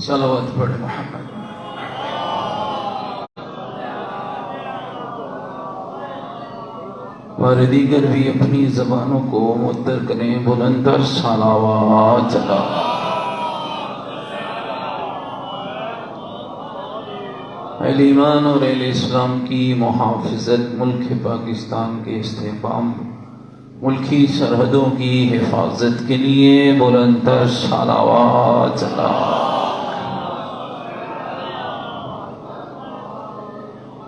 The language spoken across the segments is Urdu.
صلوات پڑھ محمد۔ اور دیگر بھی اپنی زبانوں کو معطر کریں، بلندر صلوات اللہ۔ اہل ایمان اور اہل اسلام کی محافظت، ملک پاکستان کے استحکام، ملکی سرحدوں کی حفاظت کے لیے بلندر صلوات اللہ۔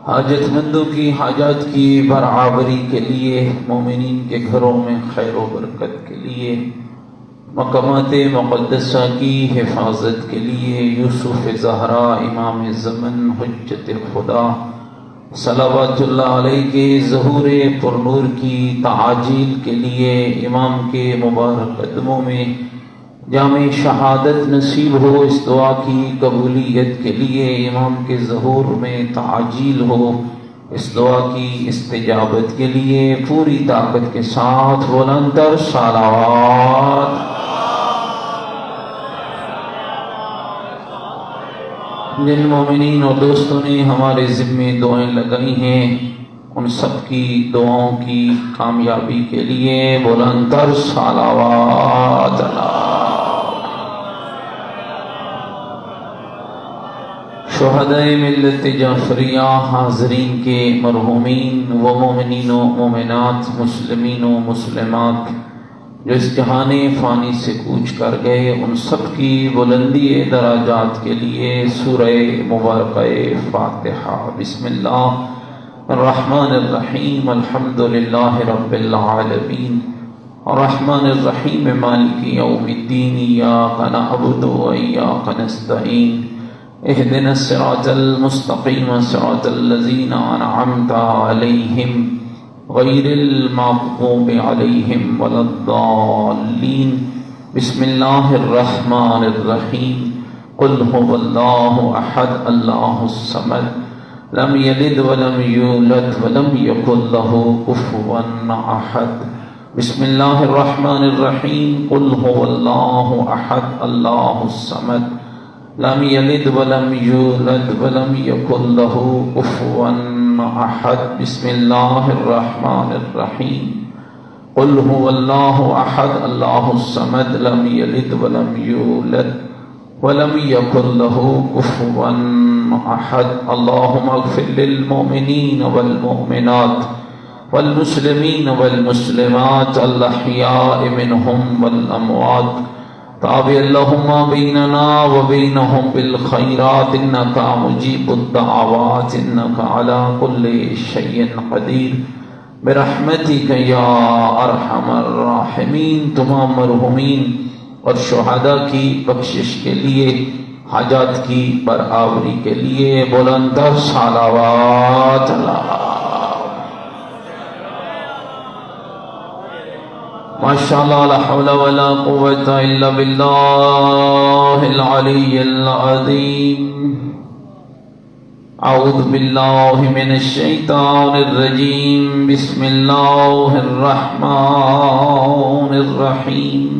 حاجت مندوں کی حاجات کی برابری کے لیے، مومنین کے گھروں میں خیر و برکت کے لیے، مقامات مقدسہ کی حفاظت کے لیے، یوسف زہرا امام زمن حجت خدا صلوات اللہ علیہ کے ظہور پرنور کی تعاجیل کے لیے، امام کے مبارک قدموں میں جامع شہادت نصیب ہو، اس دعا کی قبولیت کے لیے امام کے ظہور میں تعاجیل ہو، اس دعا کی استجابت کے لیے پوری طاقت کے ساتھ بلندر صلوات۔ جن مومنین اور دوستوں نے ہمارے ذمے دعائیں لگائی ہیں، ان سب کی دعاؤں کی کامیابی کے لیے بلندر صلوات اللہ۔ شہدائے ملت جعفریہ حاضرین کے مرحومین و مومنین و مومنات، مسلمین و مسلمات جو اس جہان فانی سے کوچ کر گئے، ان سب کی بلندی درجات کے لیے سورہ مبارکہ فاتحہ۔ بسم اللہ الرحمن الرحیم، الحمد للہ رب العالمین، الرحمن الرحیم مالک یوم الدین، ایاک نعبد و ایاک نستعین، اہدنا الصراط المستقیم صراط الذین انعمت علیہم غیر المغضوب علیہم ولا الضالین۔ بسم اللہ الرحمن الرحیم، قل هو اللہ احد اللہ الصمد لم یلد ولم یولد ولم یکن له کفوا احد۔ بسم اللہ الرحمن الرحیم، قل هو اللہ احد اللہ الصمد لم یلد ولم یولد ولم یکن له کفوا احد۔ بسم اللہ الرحمن الرحیم، قل هو اللہ احد اللہ الصمد لم یلد ولم یولد ولم یکن له کفوا احد۔ اللہم اغفر للمؤمنین والمؤمنات والمسلمین والمسلمات الاحیاء منہم والاموات، تابع اللہم بیننا وبینہم بالخیرات، انکا مجیب الدعوات، انکا علی کل شیء قدیر، برحمتک یا ارحم الراحمین۔ تمام مرحومین اور شہداء کی بخشش کے لیے، حاجات کی برابری کے لیے بلندر صلوات اللہ۔ ماشاءاللہ، لا حول ولا قوة الا باللہ العلی العظیم۔ اعوذ باللہ من الشیطان الرجیم، بسم اللہ الرحمن الرحیم،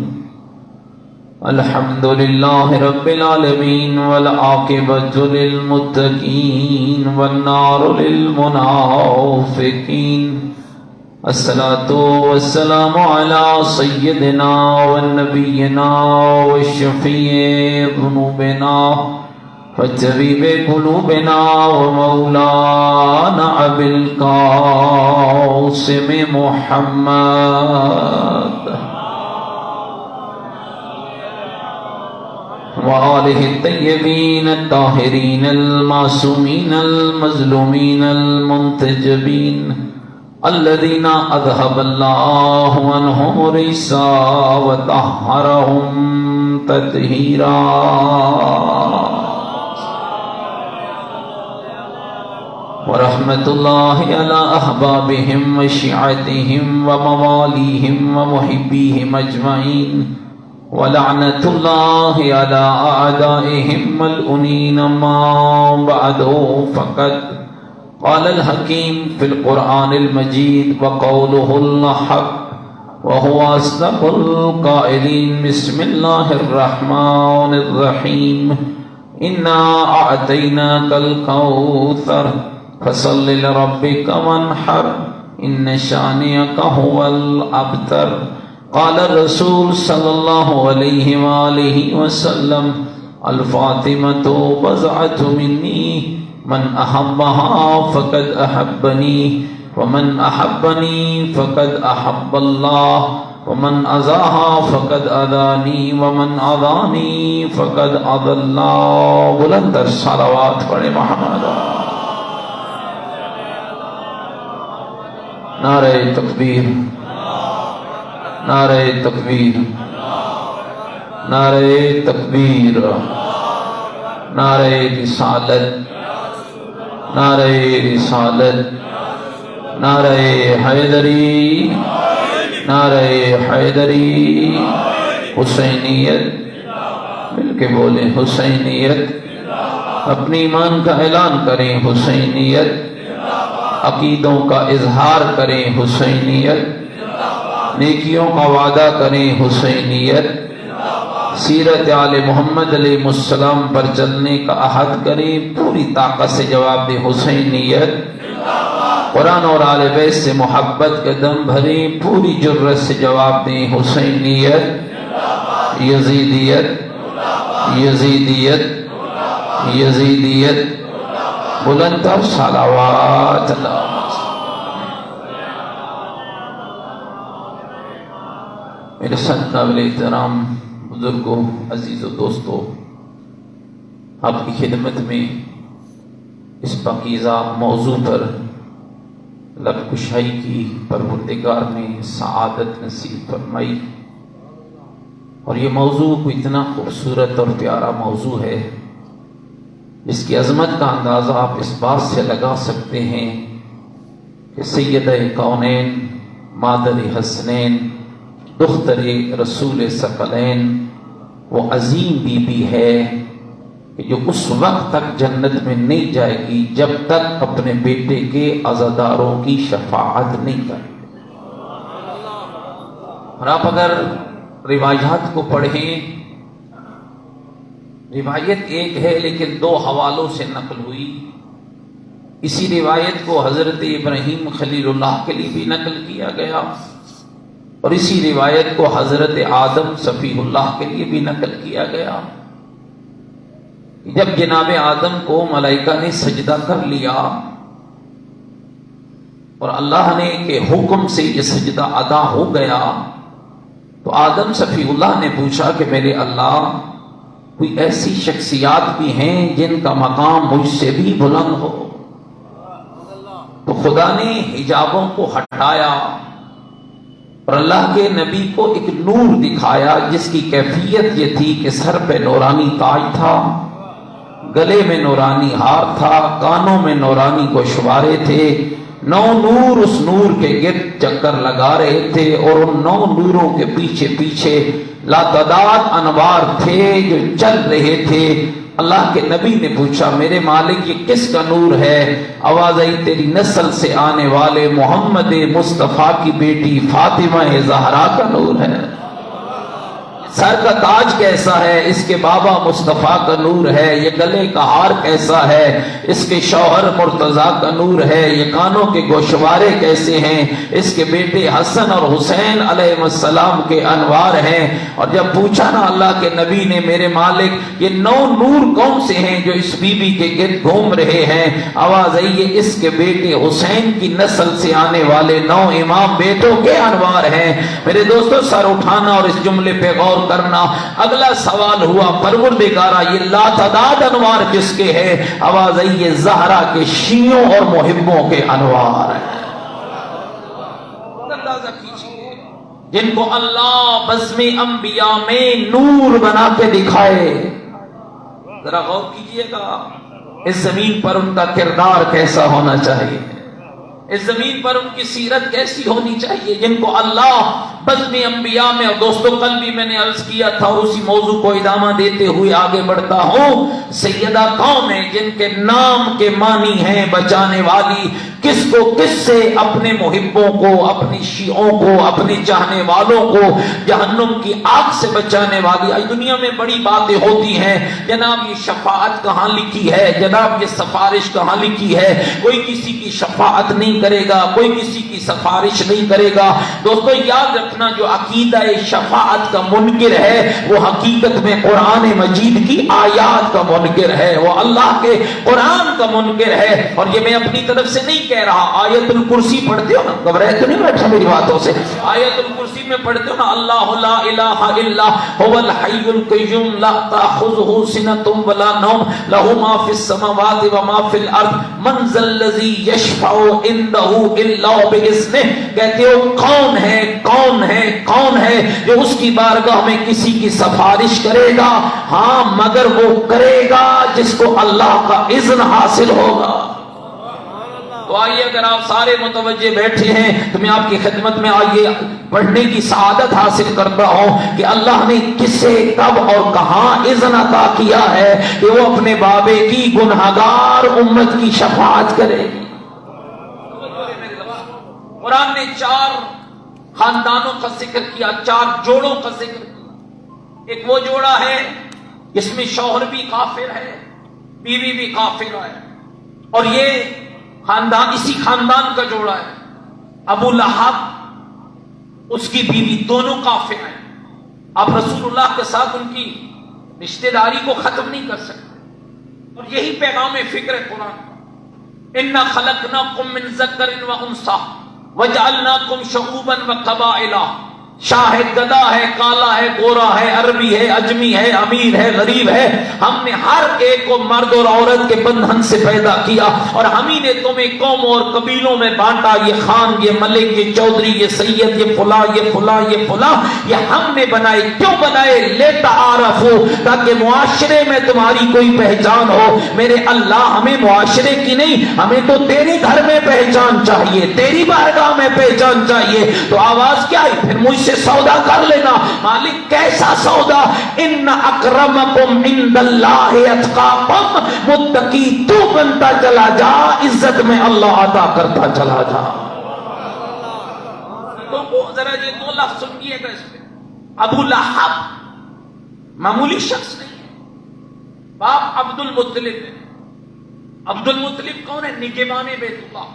الحمد للہ رب العالمین والعاقبۃ للمتقین والنار للمنافقین، الصلاة والسلام علی سیدنا ونبینا وشفیع ذنوبنا وطبیب قلوبنا ومولانا ابی القاسم محمد وآلہ الطیبین الطاہرین المعصومین المظلومین المنتجبین، الذین اذهب اللہ عنہم الرجس وطہرہم تطہیرا۔ ورحمۃ اللہ علی احبابہم وشیعتہم وموالیہم ومحبیہم اجمعین، ولعنۃ اللہ علی اعدائہم ملعونین۔ ما بعد، فقط قال الحکیم فی القرآن المجید وقولہ الحق وهو أصدق القائلين. بسم الله الرحمن الرحيم. انا اعطیناک الکوثر فصل لربک وانحر ان شانئک هو الابتر. قال الرسول صلی اللہ علیہ وآلہ وسلم الفاطمة بضعة منی من احبها فقد احبنی ومن احبنی فقد احب اللہ ومن اذاها فقد اذانی ومن اذانی فقد اذى اللہ. بلندر صلوات پڑھے محمد. نعرہ تکبیر، نعرہ تکبیر، نعرہ تکبیر، نعرہ رسالت، نعرہ رسالت، نعرہ حیدری، نعرہ حیدری. حسینیت، مل کے بولیں حسینیت. اپنی ایمان کا اعلان کریں حسینیت. عقیدوں کا اظہار کریں حسینیت. نیکیوں کا وعدہ کریں حسینیت. سیرت آل محمد علیہ السلام پر چلنے کا عہد کریں. پوری طاقت سے جواب دیں حسینیت. قرآن اور آل بیت سے محبت کے دم بھریں. پوری جرت سے جواب دیں حسینیت. یزیدیت، یزیدیت، یزیدیت. بلند تر صلوات اللہ. میرے ساتھ قابل احترام بزرگوں، عزیز و دوستوں، آپ کی خدمت میں اس پاکیزہ موضوع پر لب کشائی کی پروردگار نے سعادت نصیب فرمائی. اور یہ موضوع کو اتنا خوبصورت اور پیارا موضوع ہے جس کی عظمت کا اندازہ آپ اس بات سے لگا سکتے ہیں کہ سیدہ کونین، مادر حسنین، دختر رسول ثقلین وہ عظیم بی بی ہے کہ جو اس وقت تک جنت میں نہیں جائے گی جب تک اپنے بیٹے کے عزاداروں کی شفاعت نہیں کرے. اور آپ اگر روایات کو پڑھیں، روایت ایک ہے لیکن دو حوالوں سے نقل ہوئی. اسی روایت کو حضرت ابراہیم خلیل اللہ کے لیے بھی نقل کیا گیا اور اسی روایت کو حضرت آدم صفیہ اللہ کے لیے بھی نقل کیا گیا. جب جناب آدم کو ملائکہ نے سجدہ کر لیا اور اللہ نے کے حکم سے یہ سجدہ ادا ہو گیا تو آدم صفی اللہ نے پوچھا کہ میرے اللہ، کوئی ایسی شخصیات بھی ہیں جن کا مقام مجھ سے بھی بلند ہو؟ تو خدا نے حجابوں کو ہٹایا اور اللہ کے نبی کو ایک نور دکھایا جس کی کیفیت یہ تھی کہ سر پہ نورانی تاج تھا، گلے میں نورانی ہار تھا، کانوں میں نورانی گوشوارے تھے. 9 نور اس نور کے گرد چکر لگا رہے تھے اور ان 9 نوروں کے پیچھے پیچھے لاتعداد انوار تھے جو چل رہے تھے. اللہ کے نبی نے پوچھا میرے مالک یہ کس کا نور ہے؟ آواز آئی تیری نسل سے آنے والے محمد مصطفیٰ کی بیٹی فاطمہ زہرا کا نور ہے. سر کا تاج کیسا ہے؟ اس کے بابا مصطفیٰ کا نور ہے. یہ گلے کا ہار کیسا ہے؟ اس کے شوہر مرتضیٰ کا نور ہے. یہ کانوں کے گوشوارے کیسے ہیں؟ اس کے بیٹے حسن اور حسین علیہ السلام کے انوار ہیں. اور جب پوچھا نا اللہ کے نبی نے میرے مالک یہ 9 نور کون سے ہیں جو اس بی بی کے گرد گھوم رہے ہیں؟ آواز آئی ہے اس کے بیٹے حسین کی نسل سے آنے والے 9 امام بیٹوں کے انوار ہیں. میرے دوستو سر اٹھانا اور اس جملے پہ غور کرنا. اگلا سوال ہوا پروردگارا یہ لاتعداد انوار کس کے ہیں؟ آواز آئی یہ زہرا کے شیعوں اور محبوں کے انوار ہیں. اندازہ کیجئے جن کو اللہ بزم انبیاء میں نور بنا کے دکھائے. ذرا غور کیجئے گا اس زمین پر ان کا کردار کیسا ہونا چاہیے، اس زمین پر ان کی سیرت کیسی ہونی چاہیے. جن کو اللہ بزم انبیاء میں. اور دوستو کل بھی میں نے عرض کیا تھا اور اسی موضوع کو ادامہ دیتے ہوئے آگے بڑھتا ہوں. سیدہ کون ہے جن کے نام کے معنی ہیں بچانے والی. کس کو کس سے؟ اپنے محبوں کو، اپنی شیعوں کو، اپنے چاہنے والوں کو جہنم کی آگ سے بچانے والی. آج دنیا میں بڑی باتیں ہوتی ہیں، جناب یہ شفاعت کہاں لکھی ہے، جناب یہ سفارش کہاں لکھی ہے. کوئی کسی کی شفاعت نہیں کرے گا، کوئی کسی کی سفارش نہیں کرے گا. دوستو یاد رکھنا جو عقیدہ شفاعت کا منکر ہے وہ حقیقت میں قرآن مجید کی آیات کا منکر ہے، وہ اللہ کے قرآن کا منکر ہے. اور یہ میں اپنی طرف سے نہیں کہہ رہا. آیت الکرسی پڑھتے ہو نا، گھبرائے تو نہیں بیٹھا میری باتوں سے. آیت الکرسی میں پڑھتے ہو نا، اللہ لا الہ الا هو الحی القیوم لا تأخذہ سنۃ ولا نوم لہ ما فی السماوات وما فی الارض من ذا الذی یشفع عندہ الا باذنہ. کہتے ہو کون ہے، کون ہے، کون ہے جو اس کی بارگاہ میں کسی کی سفارش کرے گا؟ ہاں مگر وہ کرے گا جس کو اللہ کا اذن حاصل ہوگا. تو آئیے اگر آپ سارے متوجہ بیٹھے ہیں تو میں آپ کی خدمت میں آئیے پڑھنے کی سعادت حاصل کرتا ہوں کہ اللہ نے کسے کب اور کہاں اذن عطا کیا ہے کہ وہ اپنے بابے کی گنہگار امت کی شفاعت کرے گی. قرآن نے 4 خاندانوں کا ذکر کیا، 4 جوڑوں کا ذکر کیا. ایک وہ جوڑا ہے جس میں شوہر بھی کافر ہے، بیوی بھی کافر ہے، اور یہ خاندان اسی خاندان کا جوڑا ہے. ابو لہب اس کی بیوی دونوں کافر ہیں. آپ رسول اللہ کے ساتھ ان کی رشتہ داری کو ختم نہیں کر سکتے. اور یہی پیغام فکر قرآن کا. انا خلقناکم من ذکر و انثی وجعلناکم شعوبا وقبائل. شاہد گدا ہے، کالا ہے، گورا ہے، عربی ہے، اجمی ہے، امیر ہے، غریب ہے. ہم نے ہر ایک کو مرد اور عورت کے بندھن سے پیدا کیا اور ہم ہی نے تمہیں قوموں اور قبیلوں میں بانٹا. یہ خان، یہ ملک، یہ چودھری، یہ سید، یہ فلاں، یہ فلاں، یہ فلاں، یہ ہم نے بنائے. کیوں بنائے؟ لتعارفوا، تاکہ معاشرے میں تمہاری کوئی پہچان ہو. میرے اللہ ہمیں معاشرے کی نہیں، ہمیں تو تیرے گھر میں پہچان چاہیے، تیری بارگاہ میں پہچان چاہیے. تو آواز کیا ہے؟ پھر مجھ سے سودا کر لینا. مالک کیسا سودا؟ ان اکرمکم عند اللہ اتقاکم. متقی تو بنتا چلا جا، عزت میں اللہ عطا کرتا چلا جا. تو وہ ذرا یہ 2 لفظ سنیے گا اس پہ. ابو لہب معمولی شخص نہیں ہے. باپ عبد المطلب ہے. عبد المطلب کون ہے؟ نگہبان بیت اللہ.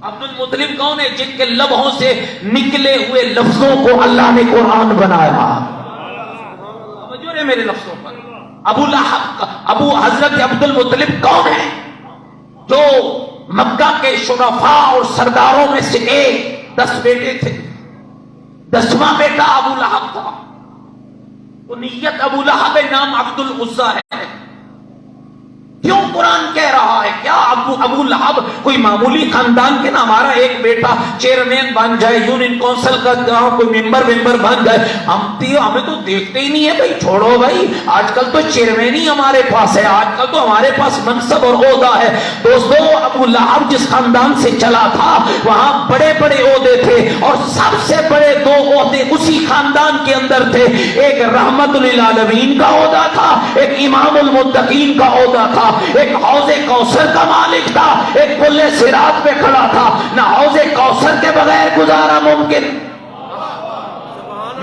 عبد المطلب کون ہے؟ جن کے لبوں سے نکلے ہوئے لفظوں کو اللہ نے قرآن بنایا. توجہ ہے میرے لفظوں پر. ابو لہب، ابو حضرت عبد المطلب کون ہے؟ جو مکہ کے شرفاء اور سرداروں میں سے ایک، 10 بیٹے تھے، 10واں بیٹا ابو لہب تھا. کنیت ابو لہب، نام عبد العزیٰ ہے. کیوں قرآن کہہ رہا ہے؟ کیا ابو لہب کوئی معمولی خاندان کے نا؟ ہمارا ایک بیٹا چیئرمین بن جائے، یونین کونسل کا کوئی ممبر بن جائے، ہمیں تو دیکھتے ہی نہیں ہے. بھائی چھوڑو بھائی، آج کل تو چیئرمین ہی ہمارے پاس ہے، آج کل تو ہمارے پاس منصب اور عہدہ ہے. دوستو ابو لہب جس خاندان سے چلا تھا وہاں بڑے بڑے عہدے تھے، اور سب سے بڑے 2 عہدے اسی خاندان کے اندر تھے. ایک رحمت للعالمین کا عہدہ تھا، ایک امام المتقین کا عہدہ تھا. ایک حوض کوثر کا مالک تھا، ایک پل صراط پہ کھڑا تھا. نہ حوض کوثر کے بغیر گزارا ممکن،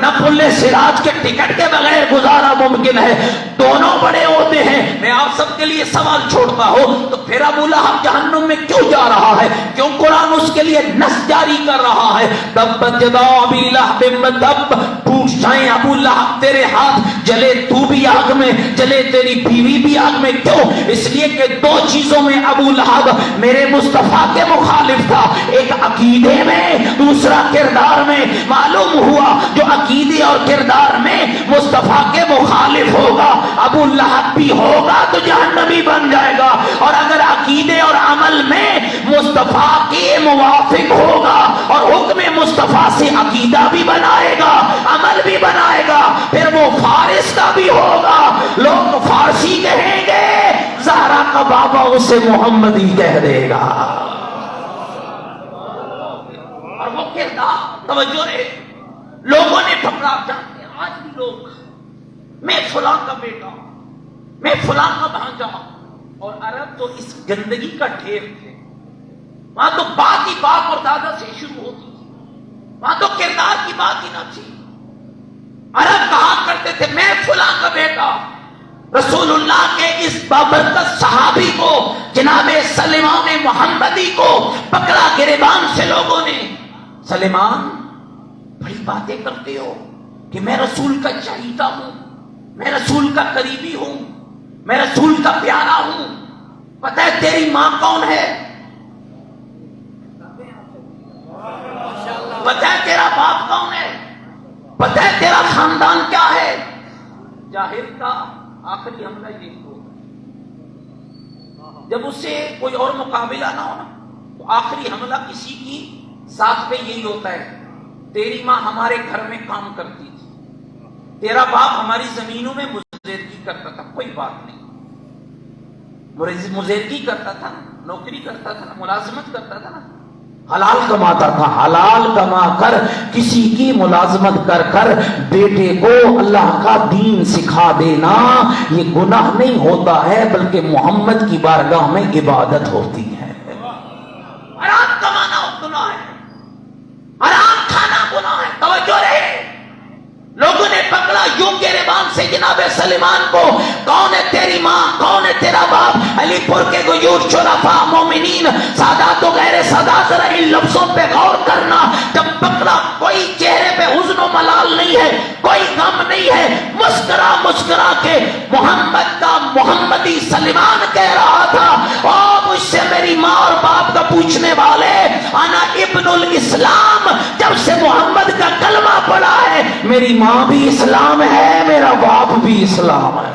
نہ پل صراط کے ٹکٹ کے بغیر گزارا ممکن ہے. دونوں بڑے عہدے ہیں. میں آپ سب کے لیے سوال چھوڑتا ہوں، تو پھر ابو لہب جہنم میں کیوں جا رہا ہے؟ کیوں قرآن اس کے لیے نص جاری کر رہا ہے؟ تبت یدا ابی لہب تب، ٹوٹ جائیں ابو لہب تیرے ہاتھ، جلے تو بھی آگ میں، جلے تیری بیوی بھی آگ میں. کیوں؟ اس لیے کہ 2 چیزوں میں ابو لہب میرے مصطفیٰ کے مخالف تھا. ایک عقیدے میں، دوسرا کردار میں. معلوم ہوا جو عقیدے اور کردار میں مصطفیٰ کے مخالف ہوگا، ابو لہب بھی ہوگا تو جہنمی بن جائے گا. اور اگر عقیدے اور عمل میں مصطفیٰ کے موافق ہوگا اور حکم مصطفیٰ سے عقیدہ بھی بنائے گا، عمل بھی بنائے گا، پھر وہ فارس کا بھی ہوگا. لوگ فارسی کہیں گے، زہرا کا بابا اسے محمدی کہہ دے گا. اور وہ کردار توجہ رہے، لوگوں نے پکڑا، جانتے ہیں آج بھی لوگ، میں فلاں کا بیٹا، میں فلاں کا بھانجا، اور عرب تو اس گندگی کا ڈھیر تھے، وہاں تو بات ہی باپ اور دادا سے شروع ہوتی تھی، وہاں تو کردار کی بات ہی نہ تھی۔ عرب کہا کرتے تھے میں فلاں کا بیٹا۔ رسول اللہ کے اس بابرکت صحابی کو، جناب سلیمان محمدی کو پکڑا گریبان سے لوگوں نے۔ سلیمان، بڑی باتیں کرتے ہو کہ میں رسول کا چہیتا ہوں، میں رسول کا قریبی ہوں، میں رسول کا پیارا ہوں، پتہ ہے تیری ماں کون ہے؟ پتہ ہے تیرا باپ کون ہے؟ پتہ ہے تیرا خاندان کیا ہے؟ جاہل کا آخری حملہ یہی ہوگا، جب اس سے کوئی اور مقابلہ نہ ہو نا تو آخری حملہ کسی کی ذات پہ یہی ہوتا ہے، تیری ماں ہمارے گھر میں کام کرتی تھی، تیرا باپ ہماری زمینوں میں مزیدگی کرتا تھا، کوئی بات نہیں، مزیدگی کرتا تھا، نوکری کرتا تھا، ملازمت کرتا تھا نا، حلال کماتا تھا، حلال کما کر کسی کی ملازمت کر کر بیٹے کو اللہ کا دین سکھا دینا یہ گناہ نہیں ہوتا ہے، بلکہ محمد کی بارگاہ میں عبادت ہوتی ہے۔ حرام کمانا گناہ ہے، حرام کھانا گناہ ہے، توجہ رہے۔ لوگوں نے پکڑا یوں گریبان سے جناب سلیمان کو، کون ہے تیری ماں، کون ہے تیرا باپ؟ علی پور کے غیور شرفاء مومنین سادات و غیر سادات، ذرا ان لفظوں پہ غور کرنا، جب پکڑا کوئی چہرے پہ حزن و ملال نہیں ہے، کوئی غم نہیں ہے، مسکرا مسکرا کے محمد کا محمدی سلیمان کہہ رہا تھا، اور مجھ سے میری ماں اور باپ کا پوچھنے والے، انا ابن الاسلام، جب سے محمد کا کلمہ پڑا ہے میری ماں بھی اسلام ہے، میرا باپ بھی اسلام ہے۔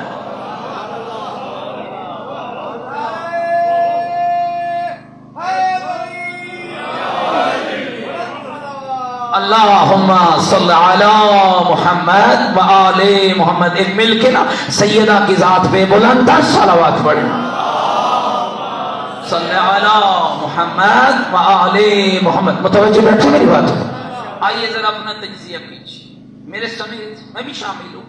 اللہم صلی علی محمد و آل محمد، ایک مل کے نا سیدہ کی ذات پہ بلند صلوات پڑھیں، صلی علی محمد و آل محمد۔ متوجہ بیٹھو میری بات، آئیے ذرا اپنا تجزیہ کیجیے، میرے سمیت میں بھی شامل ہوں۔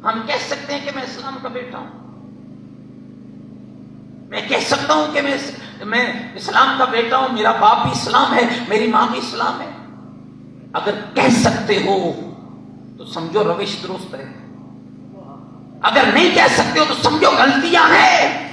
ہم کہہ سکتے ہیں کہ میں اسلام کا بیٹا ہوں، میں کہہ سکتا ہوں کہ میں اسلام کا بیٹا ہوں، میرا باپ بھی اسلام ہے، میری ماں بھی اسلام ہے۔ اگر کہہ سکتے ہو تو سمجھو روش درست ہے، اگر نہیں کہہ سکتے ہو تو سمجھو غلطیاں ہیں۔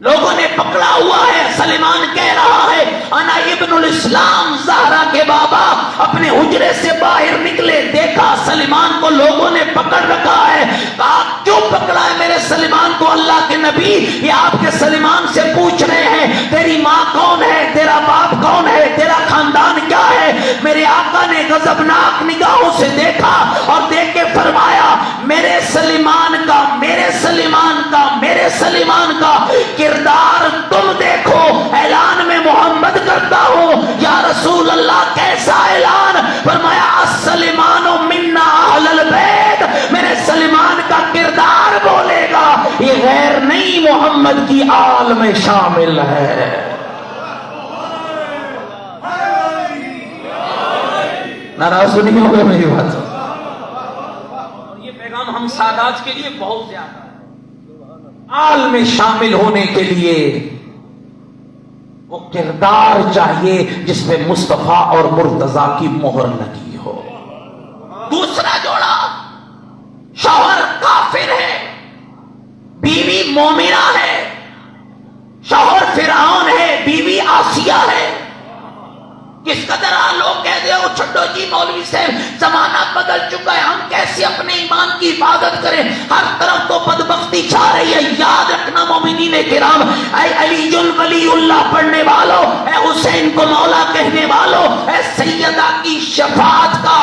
لوگوں نے پکڑا ہوا ہے، سلیمان کہہ رہا ہے انا ابن الاسلام، زہرا کے بابا اپنے حجرے سے باہر نکلے، دیکھا سلیمان کو لوگوں نے پکڑ رکھا ہے، کہا کیوں پکڑا ہے میرے سلیمان کو؟ اللہ کے نبی یہ آپ کے سلیمان سے پوچھ رہے ہیں تیری ماں کون ہے، تیرا باپ کون ہے، تیرا خاندان کیا ہے؟ میرے آقا نے غضبناک نگاہوں سے دیکھا اور دیکھ کے فرمایا میرے سلیمان کا، میرے سلیمان کا، میرے سلیمان کا کردار تم دیکھو، اعلان میں محمد کرتا ہوں یا رسول اللہ، کیسا اعلان؟ فرمایا السلیمان منا اہل البیت، میرے سلیمان کا کردار بولے گا، یہ غیر نہیں محمد کی آل میں شامل ہے۔ ناراض نہیں ہوگا میری بات؟ یہ پیغام ہم سادات کے لیے بہت زیادہ ہے، آل میں شامل ہونے کے لیے وہ کردار چاہیے جس پہ مصطفیٰ اور مرتضیٰ کی مہر لگی ہو۔ دوسرا جوڑا، شوہر کافر ہے، بیوی مومنہ ہے، شوہر فرعون ہے، بیوی آسیہ ہے۔ کس قدر لوگ کہتے ہو چھڈو جی مولوی صاحب زمانہ بدل چکا ہے، ہم کیسے اپنے ایمان کی حفاظت کریں، ہر طرف تو بدبختی چھا رہی ہے۔ یاد رکھنا مومنین کرام، اے علی ولی اللہ پڑھنے والوں، اے حسین کو مولا کہنے والوں، اے سیدہ کی شفاعت کا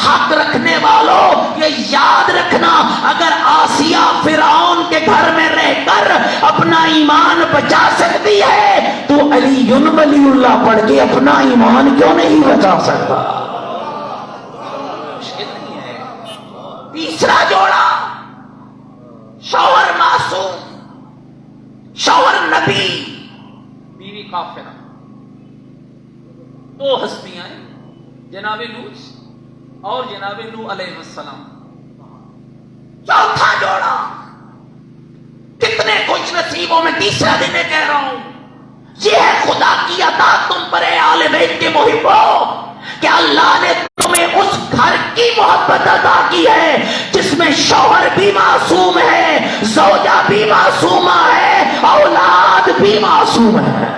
حق رکھنے والوں، یہ یاد رکھنا اگر آسیہ فرعون کے گھر میں رہ کر اپنا ایمان بچا سکتی ہے تو علی ولی اللہ پڑھ کے اپنا ایمان کیوں نہیں بچا سکتا؟ تیسرا جوڑا، شوہر معصوم، شوہر نبی، بیوی کافرہ، دو ہستیاں ہیں، جناب لوط اور جناب نوح علیہ السلام. چوتھا جوڑا. کتنے خوش نصیبوں میں تیسرا دن میں کہہ رہا ہوں، یہ ہے خدا کی عطا تم پر اے آل بیت کے محبوں کہ اللہ نے تمہیں اس گھر کی محبت عطا کی ہے جس میں شوہر بھی معصوم ہے، زوجہ بھی معصومہ ہے، اولاد بھی معصوم ہے.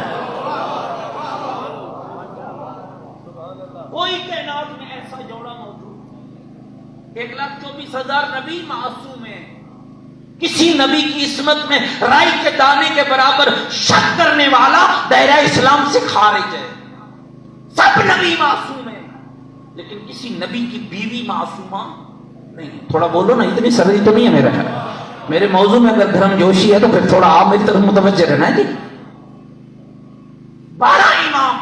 کوئی کائنات میں ایسا جوڑا موجود 1,24,000 نبی معصوم ہیں. کسی نبی کی عصمت میں رائی کے دانے کے برابر شک کرنے والا دائرہ اسلام سے خارج ہے. سب نبی معصوم ہیں لیکن کسی نبی کی بیوی معصومہ نہیں. تھوڑا بولو نا، اتنی سردی تو نہیں ہے میرا خیال. میرے موضوع میں اگر دھرم جوشی ہے تو پھر تھوڑا آپ میری طرف متوجہ رہنا ہے جی. 12 امام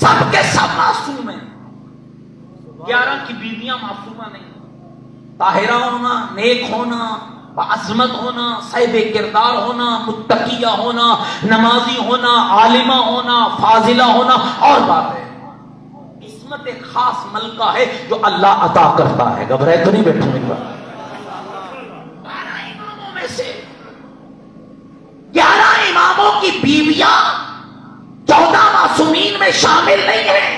سب کے سب معصوم ہیں. 11 کی بیویاں معصومہ نہیں. طاہرہ ہونا، نیک ہونا، بعظمت ہونا، صاحب کردار ہونا، متقیہ ہونا، نمازی ہونا، عالمہ ہونا، فاضلہ ہونا اور بات ہے. عصمت ایک خاص ملکہ ہے جو اللہ عطا کرتا ہے. گھبرائے تو نہیں بیٹھے میری بات. 12 اماموں میں سے 11 اماموں کی بیویاں 14 معصومین میں شامل نہیں ہیں.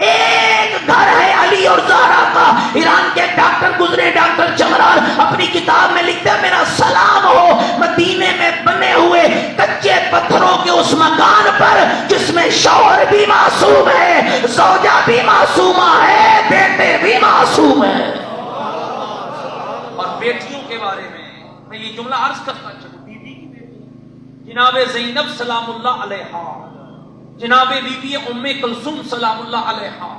ایک گھر ہے علی اور زہرا کا. ایران کے ڈاکٹر گزرے، ڈاکٹر چمرار اپنی کتاب میں لکھتے ہیں میرا سلام ہو مدینے میں بنے ہوئے کچے پتھروں کے اس مکان پر جس میں شوہر بھی معصوم ہے، زوجہ بھی معصومہ ہے، بیٹے بھی معصوم ہیں. اور بیٹیوں کے بارے میں یہ جملہ عرض کرتا چلوں. بی بی کی بیٹی جناب زینب سلام اللہ علیہا، جناب بی بی ام کلثوم سلام اللہ علیہا.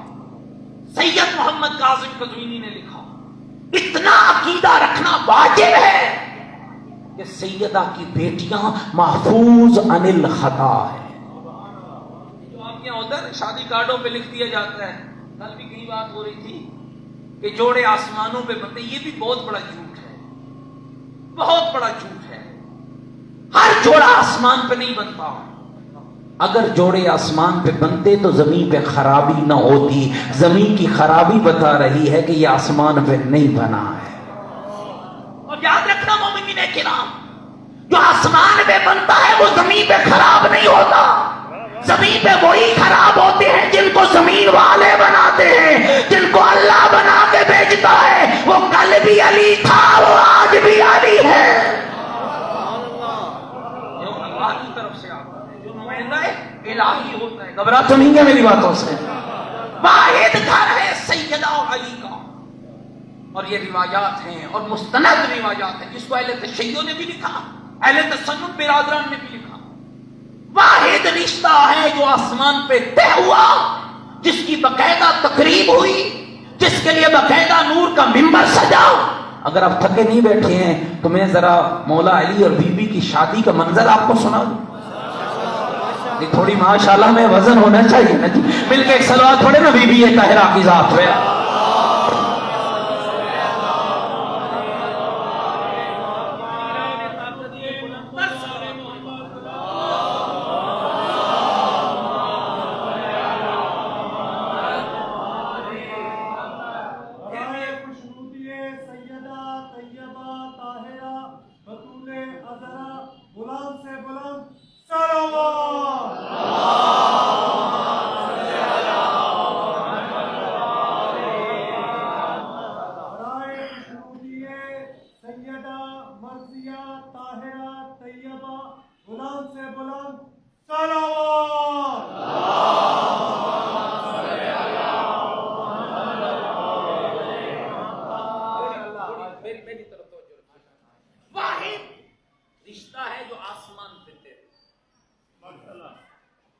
سید محمد کاظم قزوینی نے لکھا اتنا عقیدہ رکھنا واجب ہے کہ سیدہ کی بیٹیاں محفوظ عن الخطا ہے. جو آپ کے یہاں ہوتا ہے شادی کارڈوں پہ لکھ دیا جاتا ہے. کل بھی کئی بات ہو رہی تھی کہ جوڑے آسمانوں پہ بنتے. یہ بھی بہت بڑا جھوٹ ہے، بہت بڑا جھوٹ ہے. ہر جوڑا آسمان پہ نہیں بنتا. اگر جوڑے آسمان پہ بنتے تو زمین پہ خرابی نہ ہوتی. زمین کی خرابی بتا رہی ہے کہ یہ آسمان پہ نہیں بنا ہے. اور یاد رکھنا مومنین کرام، جو آسمان پہ بنتا ہے وہ زمین پہ خراب نہیں ہوتا. زمین پہ وہی خراب ہوتے ہیں جن کو زمین والے بناتے ہیں، جن کو اللہ بنا کے بھیجتا ہے. وہ کل بھی علی تھا، وہ آج بھی علی ہے. جو اللہ کی طرف سے آتا ہے، جو نمائندہ الہی ہوتا ہے. گھبرا تو نہیں ہے میری باتوں سے. واحد گھر ہے سیدہ علی کا. اور یہ روایات ہیں اور مستند روایات ہیں جس کو اہل تشیع نے بھی لکھا، اہل تسنن برادران نے بھی لکھا. واحد رشتہ ہے جو آسمان پہ طے ہوا، جس کی باقاعدہ تقریب ہوئی، جس کے لیے باقاعدہ نور کا منبر سجا. اگر آپ تھکے نہیں بیٹھے ہیں تو میں ذرا مولا علی اور بی بی کی شادی کا منظر آپ کو سنا دوں. تھوڑی ماشاءاللہ میں وزن ہونا چاہیے نا جی. مل کے ایک صلوات پڑھے نا بی بی طاہرہ کی ذات پہ.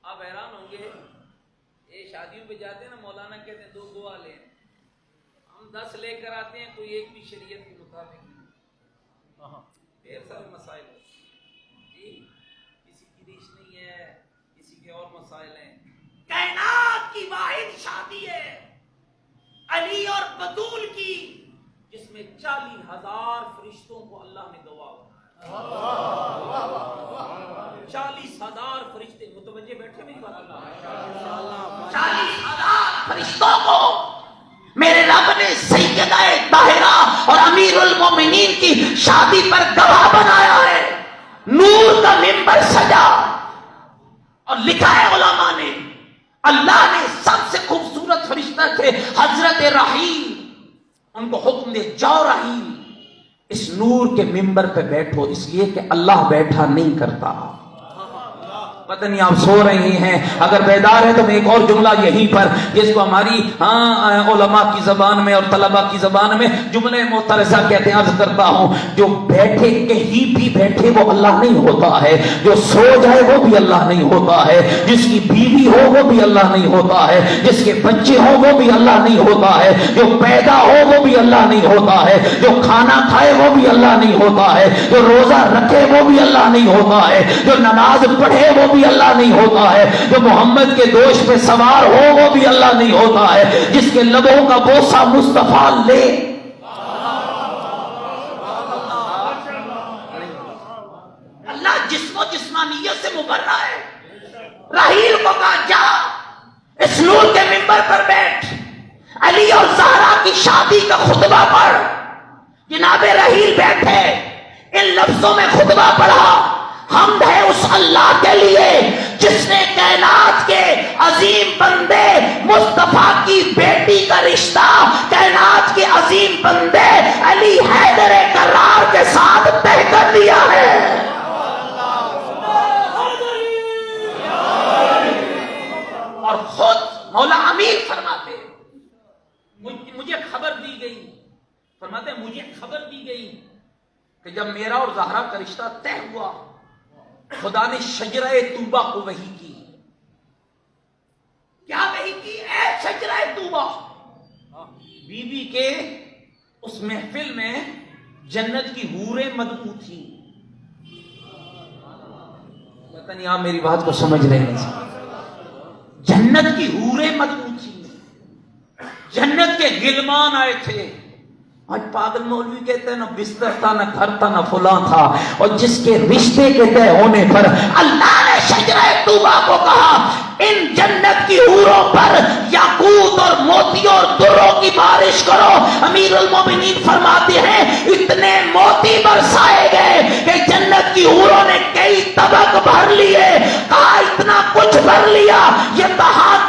آپ حیران ہوں گے، یہ شادیوں پہ جاتے ہیں نا، مولانا کہتے ہیں 2 دعا لیں. ہم 10 لے کر آتے ہیں، کوئی ایک بھی شریعت کے مطابق نہیں. ڈھیر سارے مسائل جی، کسی کی ریش نہیں ہے، کسی کے اور مسائل ہیں. کائنات کی واحد شادی ہے علی اور بطول کی، جس میں 40,000 فرشتوں کو اللہ نے گواہ بنایا. 40,000 فرشتے. متوجہ بیٹھے میری بات. 40,000 فرشتوں کو میرے رب نے سیدہ طاہرہ اور امیر المومنین کی شادی پر گواہ بنایا ہے. نور کا ممبر سجا اور لکھا ہے علماء نے اللہ نے سب سے خوبصورت فرشتہ تھے حضرت رحیل، ان کو حکم دے جاؤ رحیل اس نور کے ممبر پہ بیٹھو، اس لیے کہ اللہ بیٹھا نہیں کرتا. پتہ نہیں آپ سو رہے ہیں، اگر بیدار ہیں تو میں ایک اور جملہ یہیں پر جس کو ہماری علماء کی زبان میں اور طلباء کی زبان میں جملے معترضہ کہتے ہیں، عرض کرتا ہوں، جو بیٹھے کہیں بھی بیٹھے وہ اللہ نہیں ہوتا ہے، جو سو جائے وہ بھی اللہ نہیں ہوتا ہے، جس کی بیوی ہو وہ بھی اللہ نہیں ہوتا ہے، جس کے بچے ہو وہ بھی اللہ نہیں ہوتا ہے، جو پیدا ہو وہ بھی اللہ نہیں ہوتا ہے، جو کھانا کھائے وہ بھی اللہ نہیں ہوتا ہے، جو روزہ رکھے وہ بھی اللہ نہیں ہوتا ہے، جو نماز پڑھے وہ بھی اللہ نہیں ہوتا ہے، جو محمد کے دوش پہ سوار ہو وہ بھی اللہ نہیں ہوتا ہے، جس کے لبوں کا بوسہ مصطفیٰ لے. اللہ جسم و جسمانیت سے مبرہ ہے. راہیل کو کہا جا اس نور کے ممبر پر بیٹھ، علی اور زہرا کی شادی کا خطبہ پڑھ. جناب رحیل بیٹھے، ان لفظوں میں خطبہ پڑھا، حمد ہے اس اللہ کے لیے جس نے کائنات کے عظیم بندے مصطفیٰ کی بیٹی کا رشتہ کائنات کے عظیم بندے علی حیدر کرار کے ساتھ طے کر دیا ہے. اور خود مولا امیر فرماتے مجھے خبر دی گئی، فرماتے مجھے خبر دی گئی کہ جب میرا اور زہرا کا رشتہ طے ہوا خدا نے شجرہ طوبہ کو وحی کی. کیا وحی کی؟ اے شجرہ طوبہ، بی بی کے اس محفل میں جنت کی حوریں مدعو تھی. پتہ نہیں آپ میری بات کو سمجھ رہے ہیں. جنت کی حوریں مدعو تھی، جنت کے غلمان آئے تھے. آج پاگل مولوی کہتے ہیں نہ بستر تھا نہ گھر تھا نہ فلاں تھا، اور جس کے رشتے کے طے ہونے پر اللہ نے شجرہ طوبہ کو کہا ان جنت کی حوروں پر یاقوت اور موتیوں اور دروں کی بارش کرو. امیر المومنین فرماتے ہیں اتنے موتی برسائے گئے کہ جنت کی حوروں نے کئی طبق بھر لیے. کہا اتنا کچھ بھر لیا یہ بہا